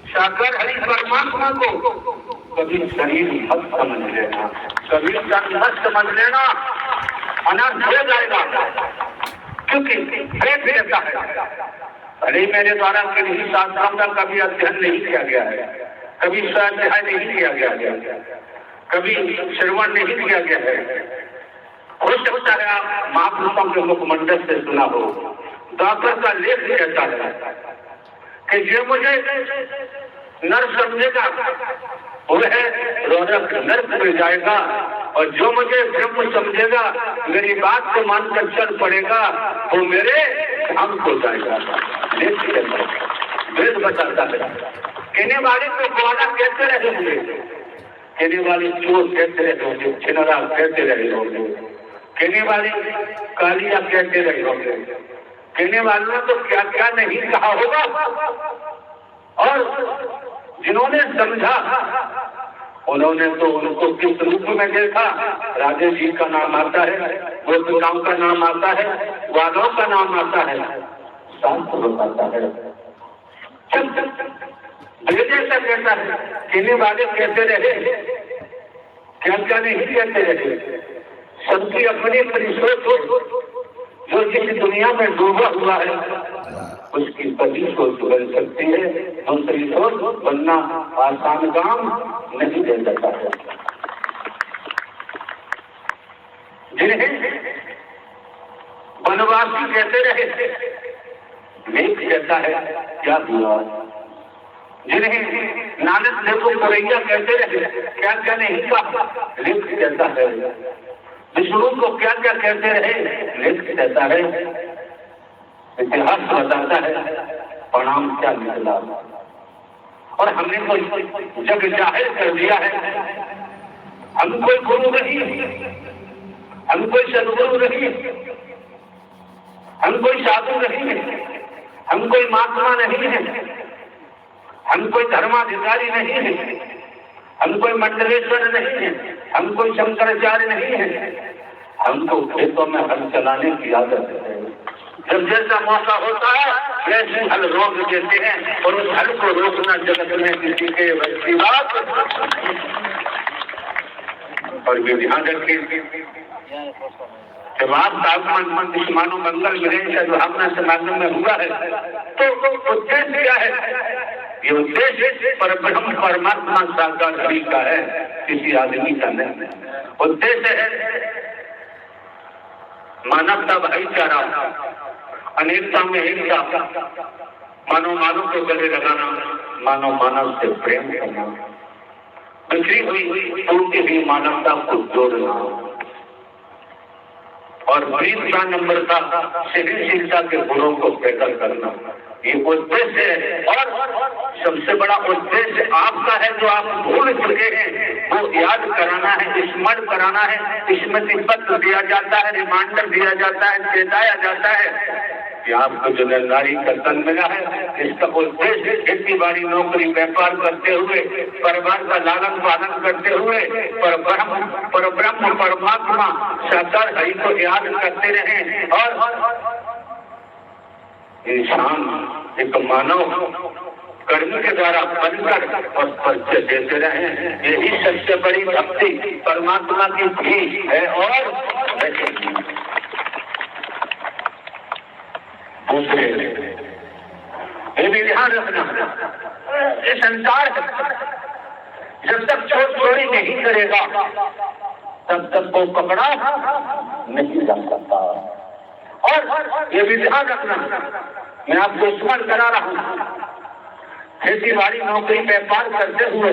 साकार हरि परमात्मा को कभी शरीर मत समझ लेना, कभी तन मत समझ लेना, अनर्थ हो जाएगा। क्योंकि भेद रहता है। अरे मेरे द्वारा किन्हीं शास्त्रों का कभी अध्ययन नहीं किया गया है, कभी स्वाध्याय नहीं किया गया है, कभी श्रवण नहीं किया गया है। हो सकता है आप महापुरुषों के मुखमंडल से सुना हो। द्वापर का लेख कहता है कि जो मुझे नर समझेगा वह रौनक नर्क में जाएगा, और जो मुझे ब्रह्म समझेगा, मेरी बात को मानकर चल पड़ेगा, वो मेरे धाम को जाएगा। वेद बताता है। कहने वाले को ग्वाला कहते रहे होंगे, कहने वाले चोर कहते रहे होंगे, छिनरा कहते रहे होंगे, कहने वाले कालिया कहते रहे होंगे, कहने वालों ने तो क्या क्या नहीं कहा होगा। और जिन्होंने समझा उन्होंने तो उनको किस रूप में देखा। राधे जी का नाम आता है, गोपिकाओं का नाम आता है, ग्वालों का नाम आता है, शास्त्र बताता है। ऐसा कहता है, कहने वाले कहते रहे, क्या क्या नहीं कहते रहे। सबकी अपनी अपनी सोच, जो जिस दुनिया में डूबा हुआ है उसकी पहली सोच बन सकती है, दूसरी सोच बनना आसान काम नहीं दे सकता है। जिन्हें वनवासी कहते रहे, लेख कहता है क्या हुआ। जिन्हें नानक देखो पुरैया कहते रहे, क्या क्या नहीं कहा, लेख कहता है। विष्णु को क्या क्या कहते रहे, लेख कहता है। इतिहास बताता है परिणाम क्या निकला। और हमने कोई जग जाहिर कर दिया है। हम कोई गुरु नहीं, हम कोई सदगुरु नहीं, हम कोई साधु नहीं है, हम कोई महात्मा नहीं है, हम कोई धर्माधिकारी नहीं है, हम कोई मंडलेश्वर नहीं है, हम कोई शंकराचार्य नहीं है। हमको खेतों में हल चलाने की आदत है। जब जैसा मौका होता है वैसे हल रोक देते हैं, और उस हल को रोकना जगत में किसी के बस की बात। और ये ध्यान रखें, जब आप तापमान दुश्मनों मंगल मिलेंगे सद्भावना समागम में हुआ है, तो उद्देश्य क्या है। ये उद्देश्य परब्रह्म परमात्मा साकार हरि का है, किसी आदमी का नहीं। उद्देश्य है मानवता भाईचारा, अनेकता में एकता, मानव मानव को गले लगाना, मानव मानव से प्रेम करना, बिखरी हुई टूटी हुई मानवता को जोड़ना, और वीरता नम्रता सहनशीलता के गुणों को पैदा करना। ये उद्देश्य है। और सबसे बड़ा उद्देश्य आपका है, जो आप भूल चुके हैं वो याद कराना है, स्मरण कराना है, स्मृति पत्र दिया जाता है, रिमाइंडर दिया जाता है, चेताया जाता है कि आपको जो निर्धारी का तन मिला है, इसका उद्देश्य खेती बाड़ी नौकरी व्यापार करते हुए, परिवार का लालन पालन करते हुए परब्रह्म परमात्मा साकार हरि को याद करते रहे। और इंसान एक मानव कर्म के द्वारा बनकर और परिचय देते रहे। यही सबसे बड़ी भक्ति परमात्मा की भी है। और दूसरे ये भी ध्यान रखना, ये संसार जब तक छोड़ चोरी नहीं करेगा तब तक वो पकड़ा नहीं जा सकता। और ये भी ध्यान रखना, मैं आपको स्मरण करा रहा हूँ, खेती बाड़ी नौकरी व्यापार करते हुए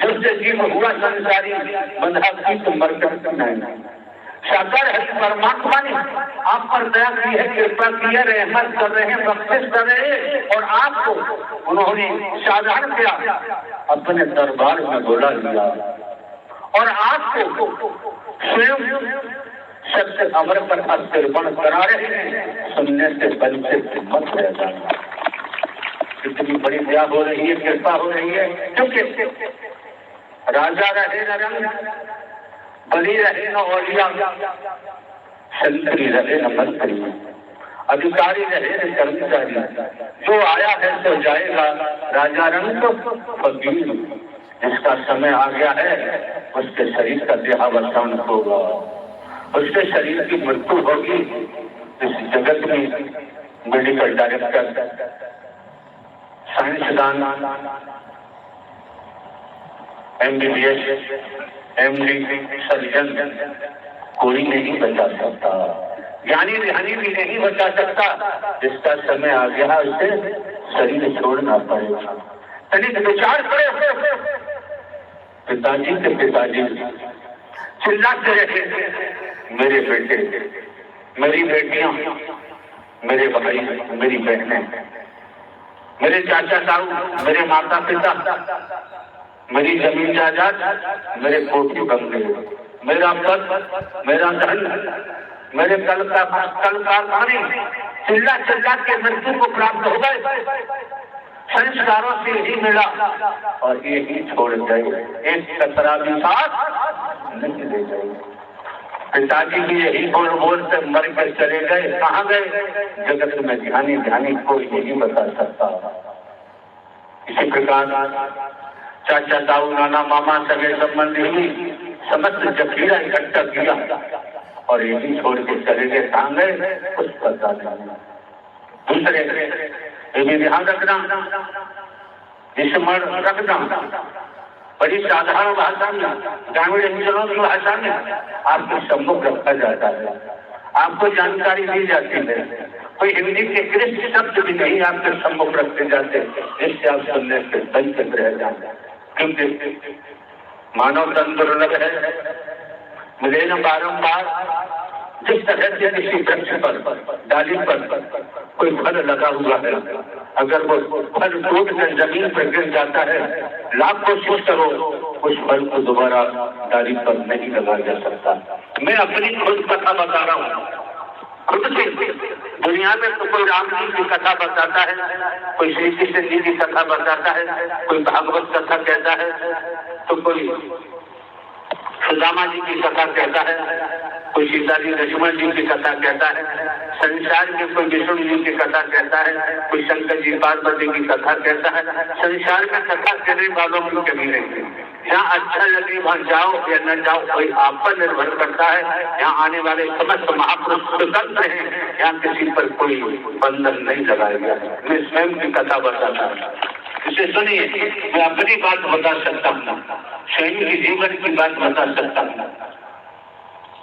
जब जीव हुआ संसारी बंधा की मरकत नहीं। साकार हरि परमात्मा ने आप पर दया की है, कृपा की है, रहमत कर रहे हैं, बख्शिश कर रहे हैं, और आपको उन्होंने साधारण किया, अपने दरबार में बुला लिया, और आपको स्वयं सबसे अमर पर अर्पण करा रहे हैं। सुनने से वंचित मत रह जाना। इतनी बड़ी दया हो रही है, कृपा हो रही है, क्योंकि राजा रहे न रंग, बली रहे न औलिया, संतरी रहे न मंत्री, अधिकारी रहे कर्मचारी, जो आया है तो जाएगा, राजा रंग फकीर, जिसका समय आ गया है उसके शरीर का देहावसान होगा, उसके शरीर की मृत्यु होगी। इस जगत में मेडिकल डायरेक्टर, साइंसदान, MBBS, MD, सर्जन कोई नहीं बचा सकता, ज्ञानी ध्यानी भी नहीं बचा सकता। जिसका समय आ गया उसे शरीर छोड़ना पड़ेगा। तनिक विचार करो, पिताजी के पिताजी चिल्लाते रहे, मेरे बेटे, मेरी बेटियां, मेरे भाई, मेरी बहनें, मेरे चाचा ताऊ, मेरे माता पिता, मेरी जमीन जायदाद, मेरे कोठी बंगले, मेरा पद, मेरा धन, मेरे कल कारखाने चिल्ला चिल्ला के मृत्यु को प्राप्त हो गए। संस्कारों से ही मिला और ये ही छोड़ गए, एक कतरा भी साथ नहीं ले गए। पिताजी भी यही बोल बोल से मर कर चले गए। कहाँ गए? जगत में ध्यानी ध्यानी कोई नहीं बता सकता। इसी प्रकार चाचा ताऊ नाना मामा सगे संबंधी भी समस्त जखीरा इकट्ठा किया और यही छोड़ के चले गए। कहाँ गए कुछ पता नहीं। दूसरे ये भी ध्यान रखना, स्मरण रखना, बड़ी साधारण भाषा में, ग्रामीण अंचलों की भाषा में आपको सम्मुख रखा जाता है, आपको जानकारी दी जाती है। कोई हिंदी के कृष्ण शब्द भी नहीं आपके सम्मुख रखते जाते, जिससे आप सुनने से वंचित रह जाते। क्योंकि मानव तन दुर्लभ है, मिले न बारम्बार। जिस तरह से किसी वृक्ष पर, डाली पर कोई फल लगा हुआ है, अगर वो फल टूट कर जमीन पर गिर जाता है, लाख कोशिश करो उस फल को दोबारा डाली पर नहीं लगाया जा सकता। मैं अपनी खुद कथा बता रहा हूँ, खुद से। दुनिया में तो कोई राम जी की कथा बताता है, कोई श्री कृष्ण जी की कथा बताता है, कोई भागवत कथा कहता है, तो कोई सुदामा जी की कथा कहता है, कोई सीता जी लक्ष्मण जी की कथा कहता है, संसार में कोई विष्णु जी की कथा कहता है, कोई शंकर जी पार्वती की कथा कहता है। संसार में कथा कहने वालों की कमी नहीं है। जहाँ अच्छा लगे वहाँ जाओ या न जाओ, कोई आप पर निर्भर करता है। यहाँ आने वाले समस्त महापुरुष स्वतंत्र हैं, यहाँ किसी पर कोई बंधन नहीं लगाया गया। मैं स्वयं की कथा बताता हूँ, इसे सुनिए। मैं अपनी बात बता सकता हूँ, स्वयं की जीवन की बात बता सकता हूँ,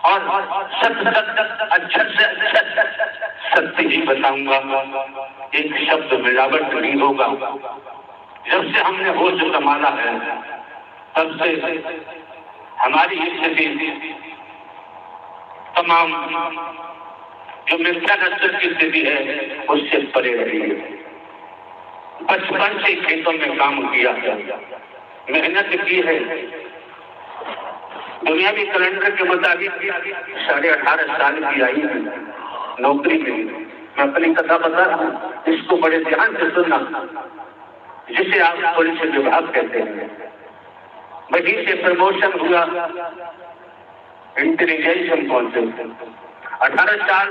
और अच्छा से अच्छा सत्य ही बताऊंगा। एक शब्द मिलावट नहीं होगा। जब से हमने होश संभाला है तब से हमारी स्थिति तमाम जो मिथ्या नस्ल की स्थिति है उससे परे रही है। बचपन से खेतों में काम किया है, मेहनत की है। दुनियावी कैलेंडर के मुताबिक 18.5 साल की आई है नौकरी में। मैं अपनी कथा बता रहा हूँ, इसको बड़े ध्यान से सुनना। जिसे आप पुलिस विभाग कहते हैं, वहीं से प्रमोशन हुआ इंटेलिजेंस काउंसिल। 18 साल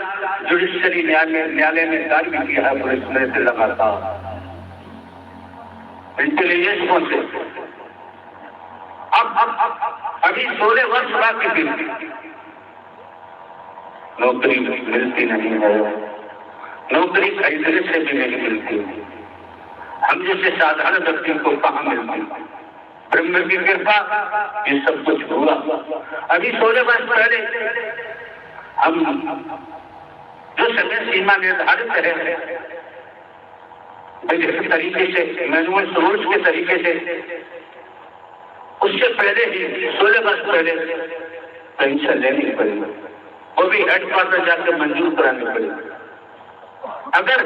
जुडिशरी न्यायालय में कार्य किया है पुलिस में से लगातार। इंटेलिजेंस काउंसिल अभी 16 वर्ष बाकी थी, नौकरी मिलती नहीं है। नौकरी खरीदने से भी नहीं मिलती। हम जैसे साधारण व्यक्ति को कहाँ मिलती? ब्रह्म की कृपा ये सब कुछ हुआ। अभी 16 वर्ष पहले हम जो समय सीमा निर्धारित है तरीके से, मैनुअल रूल्स के तरीके से, उससे पहले ही 16 वर्ष पहले पेंशन लेनी पड़ेगी, वो भी हेडक्वार्टर जाकर मंजूर करानी पड़ेगी। अगर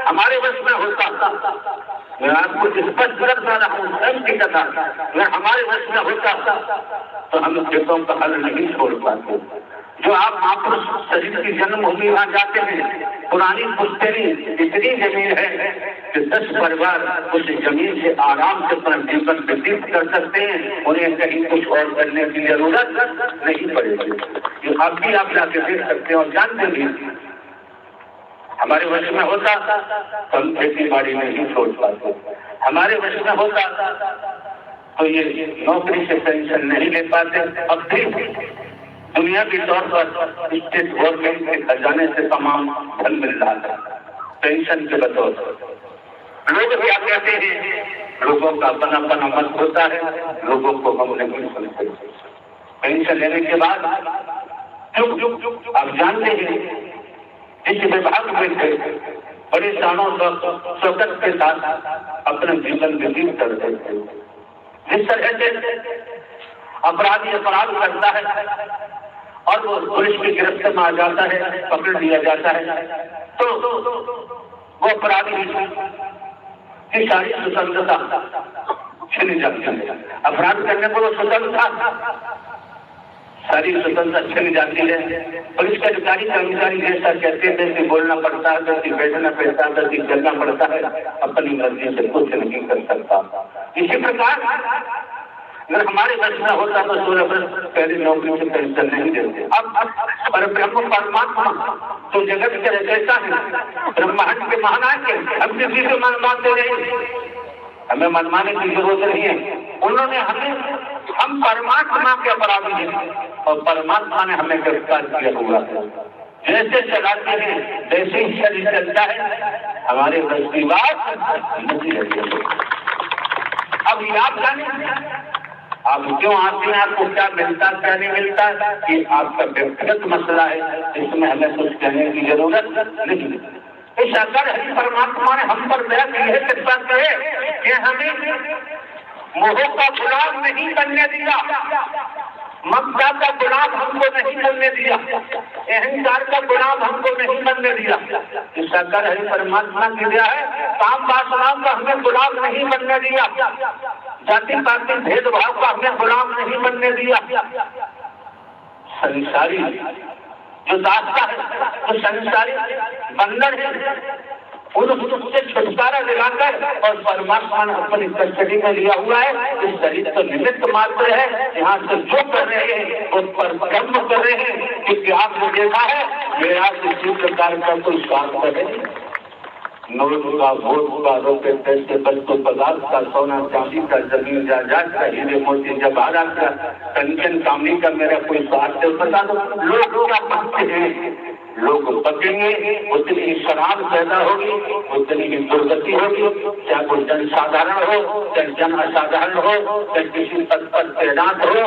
हमारे वश में होता, मैं आपको स्पष्ट बता रहा हूँ स्वयं की कथा, अगर हमारे वश में होता तो हम खेतों का हल नहीं छोड़ पाते। जो आप महापुरुष शरीर की जन्मभूमि वहां जाते हैं, पुरानी पुश्तैनी इतनी जमीन है कि 10 परिवार उस जमीन से आराम से अपना जीवन व्यतीत कर सकते हैं। उन्हें कहीं कुछ और करने की जरूरत नहीं पड़ेगी। ये आप भी आप जाके देख सकते हैं और जानते भी। हमारे वश में होता तो हम खेती बाड़ी नहीं छोड़ पाते, हमारे वश में होता तो ये नौकरी से पेंशन नहीं ले पाते। अब भी दुनिया के तौर पर स्टेट गवर्नमेंट के खजाने से तमाम धन मिल रहा है पेंशन के बतौर। लोग क्या कहते हैं, लोगों का अपना अपना मत होता है, लोगों को हम नहीं सुनते। पेंशन लेने के बाद आप जानते हैं इस विभाग में बड़े सालों तक शौकत के साथ अपना जीवन व्यतीत करते थे। जिस तरह से अपराधी अपराध करता है और वो पुलिस की गिरफ्त में आ जाता है, पकड़ लिया जाता है, तो वो अपराधी की सारी स्वतंत्रता छिन जाती है। अपराध करने को वो स्वतंत्र था, सारी स्वतंत्रता छिन जाती है। पुलिस के अधिकारी कर्मचारी जैसा कहते थे कि बोलना पड़ता है, कभी बैठना पड़ता है, कभी चलना पड़ता है, अपनी मर्जी से कुछ नहीं कर सकता। इसी प्रकार अगर हमारे बस में होता तो 16 वर्ष पहले नौकरी से पेंशन नहीं देते। अब पर ब्रह्म परमात्मा तो जगत के रचयिता है, ब्रह्मांड के महानायक है, हम किसी से मन मानते नहीं, हमें मनमाने की जरूरत नहीं है। उन्होंने हमें, हम परमात्मा के अपराधी हैं और परमात्मा ने हमें गिरफ्तार किया हुआ है। जैसे चलाते हैं वैसे ही शरीर चलता है, हमारे बस की बात नहीं है। अब ये आप जाने आप क्यों आते हैं, आपको क्या मिलता क्या नहीं मिलता, ये आपका व्यक्तिगत मसला है, इसमें हमें कुछ कहने की जरूरत नहीं। इस अगर हरि परमात्मा ने हम पर दया की है, कृपा करे कि हमें मोह का गुलाम नहीं बनने दिया, ममता का गुलाम हमको नहीं बनने दिया, अहंकार का गुलाम हमको नहीं बनने दिया। इस अगर हरि परमात्मा की दया है, काम वासनाओं का हमें गुलाम नहीं बनने दिया, जाति पाति भेदभाव का हमें गुलाम नहीं बनने दिया। संसारी जो दास्ता है, तो संसारी बंधन है, उनसे छुटकारा दिलाकर और परमात्मा ने अपनी कस्टडी में लिया हुआ है। इस शरीर तो निमित्त मात्र है, यहाँ से जो कर रहे हैं उस पर कर्म कर रहे हैं, क्योंकि आपने देखा है मेरा किसी प्रकार का कोई स्वार्थ है, नोट का, वोट का, रुपए पैसे, वस्तु पदार्थ का, सोना चांदी का, जमीन जायदाद का, हीरे मोती जवाहरात का, कंचन कामनी का मेरा कोई स्वार्थ है बता दो। लोग क्या पकते हैं, लोग पकेंगे, उतनी ही शराब पैदा होगी, उतनी ही दुर्गति होगी, चाहे कोई जनसाधारण हो, चाहे जन असाधारण हो, चाहे किसी पद पर तैनात हो,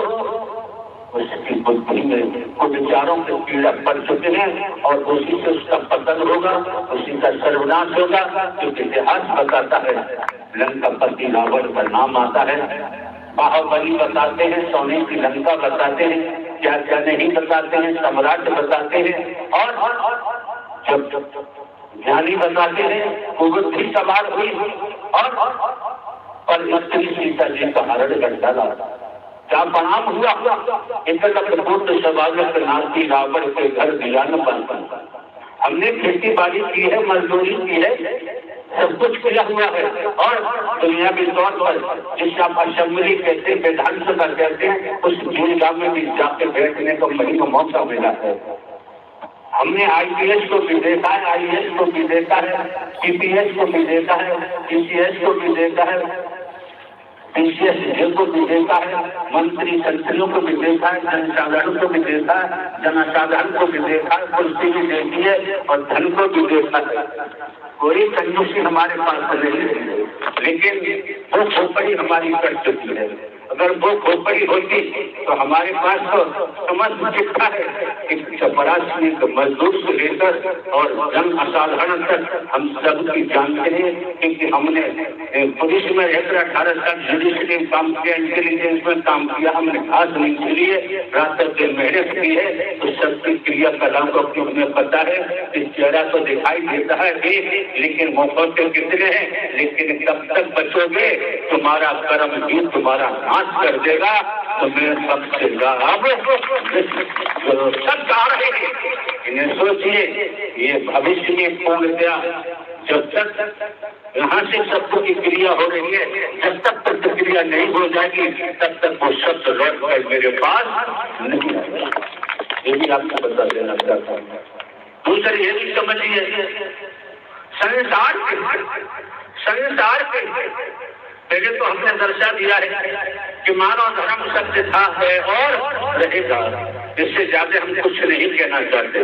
उसकी बुद्धि में कुछ विचारों के पीड़ा पड़ चुके हैं और उसी से उसका पतन होगा, उसी का सर्वनाश होगा। क्योंकि इतिहास बताता है, लंकापति रावण का नाम आता है, बाहुबली बताते हैं, सोने की लंका बताते हैं, क्या क्या नहीं बताते हैं, सम्राट बताते हैं, और जब ज्ञानी बताते हैं कुबुद्धि सवार हुई और स्त्री सीता जी का हरण कर डाला। क्या परिणाम हुआ, एक स्वागत नाती रावण के घर दिया न बन। हमने खेती बाड़ी की है, मजदूरी की है, सब कुछ किया हुआ है, और दुनिया के तौर पर जिसे आप असेंबली कहते हैं, विधानसभा कहते हैं, उस भूमिका में भी जाके बैठने का बड़ी मौका मिला है। हमने IPS को भी देखा है, IAS को भी देखा है, CPS को भी देखा है, PCS को भी देखा है, PCS को भी देखा है, मंत्री संसदों को भी देखा है, जनसाधारण को भी देखा है, जनसाधारण को भी देखा है, कुर्सी भी देखी है और धन को भी देखा है। कोई कंजूसी हमारे पास नहीं है, लेकिन वो खोपड़ी हमारी कट चुकी है। अगर वो खोपड़ी होती तो हमारे पास तो समझ चिट्ठा है, एक चपरासी मजदूर से लेकर और जन असाधारण तक हम सबकी जानते हैं, क्योंकि हमने पुलिस में रहकर 18 साल जुडिशरी में काम किया, इंटेलिजेंस में काम किया, हमने घास नहीं चली है, रात दिन मेहनत की है, तो सबकी क्रियाकलाप को हमें पता है। इस चेहरा तो दिखाई देता है लेकिन मुखौटे कितने हैं, लेकिन कब तक बचोगे, तुम्हारा कर्म ही तुम्हारा नाश कर देगा। तो मैं सबसे सब गा रहे हैं, इन्हें सोचिए, ये भविष्य में पूर्णतया जब तक यहाँ से शब्दों की क्रिया हो रही है, जब तक प्रतिक्रिया नहीं हो जाएगी तब तक वो शब्द लौट कर मेरे पास नहीं आएगा। ये भी आपको बता देना चाहता हूँ। दूसरी ये भी समझिए संसार के पहले तो हमने दर्शा दिया है कि मानव धर्म सत्य था, है और रहेगा। इससे ज्यादा हम कुछ नहीं कहना चाहते,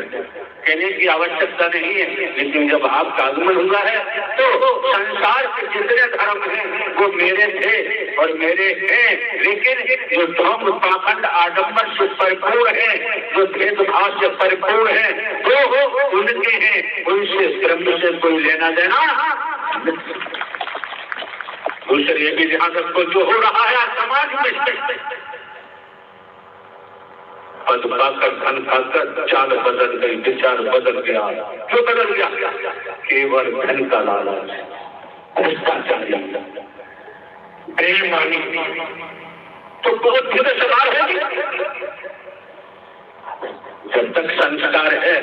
कहने की आवश्यकता नहीं है। लेकिन जब आपका आगमन हुआ है तो संसार के जितने धर्म हैं वो मेरे थे और मेरे हैं, लेकिन जो ढोंग पाखंड आडंबर से परिपूर्ण है, जो भेदभाव से परिपूर्ण है, वो उनके हैं। उनसे क्रम से कोई लेना देना। दूसरे ये भी ध्यान रखो, जो हो रहा है समाज में, पद पाकर धन खाकर चाल बदल गई, विचार बदल गया। क्यों बदल गया? केवल धन का लालच, भ्रष्टाचारी, बेईमानी, तो बहुत धीरे सवार होगी। जब तक संस्कार है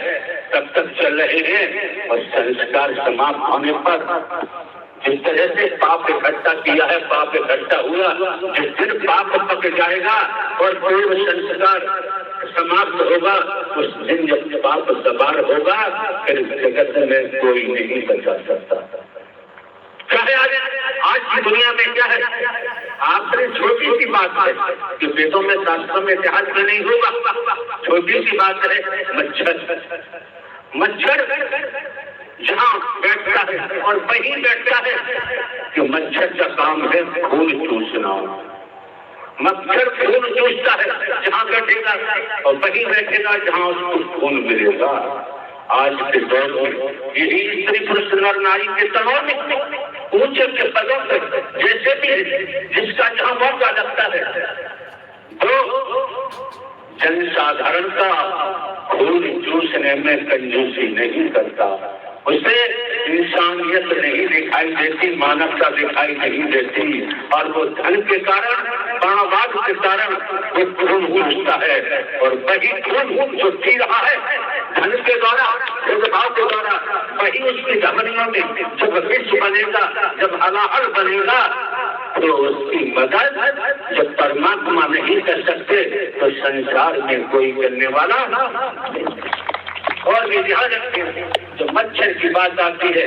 तब तक चल रहे हैं, और संस्कार समाप्त होने पर जिस तरह से पाप इकट्ठा किया है, पाप इकट्ठा हुआ। जिस दिन पाप पक जाएगा और पूर्व संस्कार समाप्त होगा, उस दिन जब पाप सवार होगा, फिर जगत में कोई नहीं बचा सकता। चाहे आज की दुनिया में क्या है, आपसे छोटी सी बात है कि वेदों में, शास्त्रों में, इतिहास में नहीं होगा। छोटी सी बात है, मच्छर जहाँ बैठता है और वहीं बैठता है कि मच्छर का काम है खून चूसना। मच्छर खून चूसता है जहाँ बैठेगा, और वहीं बैठेगा जहाँ उसको खून मिलेगा। आज के दौर में यही स्त्री पुरुष नर नारी के तनाव में ऊंचे के पदों पर जैसे भी जिसका जहाँ मौका लगता है, तो जनसाधारण का खून चूसने में कंजूसी नहीं करता, उसे इंसानियत नहीं दिखाई देती, मानवता दिखाई नहीं देती। और वो धन के कारण, प्राणवाद के कारण वो खून चूसता है, और वही खून जो पी रहा है धन के द्वारा, भेदभाव के द्वारा, वही उसकी धमनियों में जब विष बनेगा, जब हलाहल बनेगा, तो उसकी मदद जब परमात्मा नहीं कर सकते तो संसार में कोई करने वाला ना। और भी ध्यान रखिए, जो मच्छर की बात आती है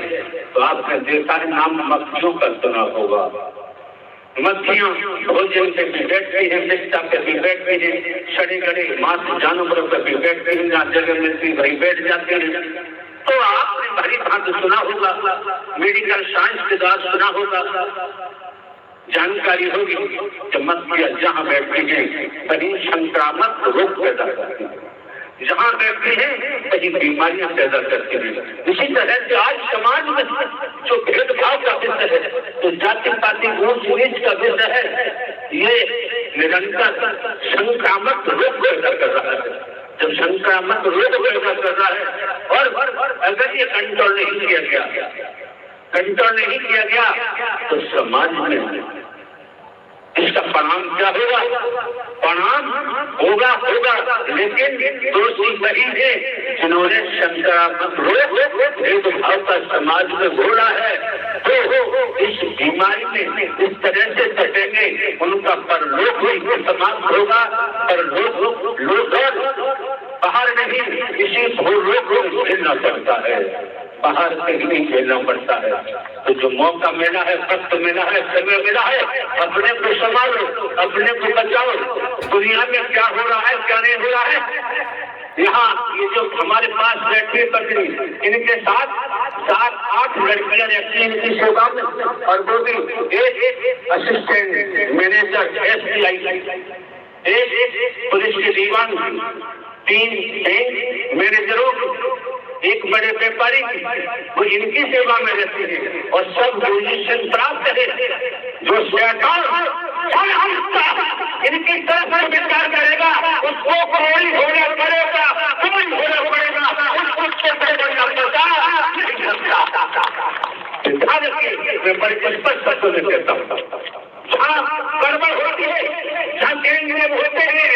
तो आपने देखा है, नाम मक्खियों का सुना होगा। मक्खियां भोजन पे भी बैठती है, मिट्टा पे भी बैठती है, सड़े गड़े मांस जानवरों पे भी बैठती है, जहाँ जगह मिलती वही बैठ जाती है। तो आपने भली भांति सुना होगा, मेडिकल साइंस के द्वारा सुना होगा, जानकारी होगी, जब मक्खियां जहाँ बैठती है वहीं संक्रामक रोग पैदा करती है, जहाँ बैठती है वही बीमारियां पैदा करती हैं। इसी तरह से आज समाज में जो भेदभाव का विषय है, तो जाति पाति ऊंच नीच का विषय है, ये निरंतर संक्रामक रोग पैदा कर रहा है। जब संक्रामक रोग पैदा कर रहा है, और अगर ये कंट्रोल नहीं किया गया तो समाज में इसका परिणाम क्या होगा? परिणाम होगा, लेकिन दोषी वही है जिन्होंने संक्रामक रोग भेदभाव का समाज में घोड़ा है। तो इस बीमारी में इस तरह से डटेंगे, उनका परलोक भी समाप्त होगा। परलोक बाहर नहीं, इसी भूलोक को झेलना पड़ता है, बाहर से नहीं झेलना पड़ता है। तो जो मौका मिला है, वक्त मिला है, समय मिला है, अपने को संभालो, अपने को बचाओ। दुनिया में क्या हो रहा है, क्या नहीं हो रहा है। यहाँ ये जो हमारे पास बैठी पत्नी, इनके साथ 7-8 लड़कियां रहती हैं इनकी सेवा में, और वो भी एक असिस्टेंट मैनेजर SBI, एक पुलिस के दीवान, 3 मैनेजरों, एक बड़े व्यापारी, वो इनकी सेवा में रहती है, और सब पोजीशन प्राप्त है। जो शैतान इनकी तरफ से विचार करेगा, उसको कोई होना पड़ेगा, कोई होना पड़ेगा, उसको बनना पड़ता नहीं सकता। मैं बड़े स्पष्ट शब्दों में कहता हूँ, जहाँ गड़बड़ होती है, जहाँ केंद्र होते हैं,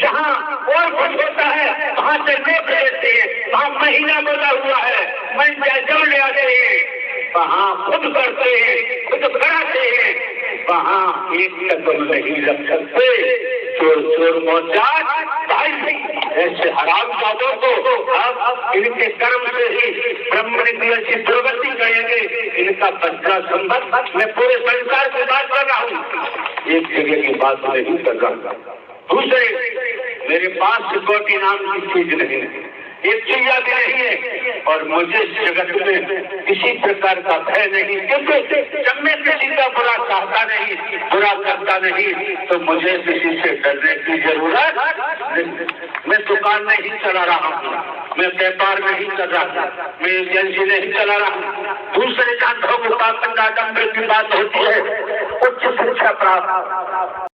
जहाँ और कुछ होता है, वहाँ से देख लेते हैं, वहाँ महीना बना हुआ है, मन जल ले आते हैं, वहाँ खुद करते हैं, खुद कराते हैं, वहाँ एक कदम नहीं रख सकते। चोर चोर मोहताज भाई ऐसे हरामजादों को आप इनके कर्म से ही ब्रह्म की दुर्गति करेंगे। इनका बदला संबंध मैं पूरे संसार की बात कर रहा हूँ, एक जगह की बात नहीं कर रहा। दूसरे, मेरे पास सिक्योरिटी नाम की चीज नहीं है, एक चिड़िया भी नहीं है, और मुझे जगत में किसी प्रकार का भय नहीं, क्योंकि जब मैं किसी का बुरा चाहता नहीं, बुरा करता नहीं, तो मुझे किसी से डरने की जरूरत नहीं। मैं दुकान नहीं चला रहा हूँ, मैं व्यापार नहीं कर रहा, मैं एजेंसी नहीं चला रहा हूँ। दूसरे का धोखा की बात होती है, उच्च शिक्षा प्राप्त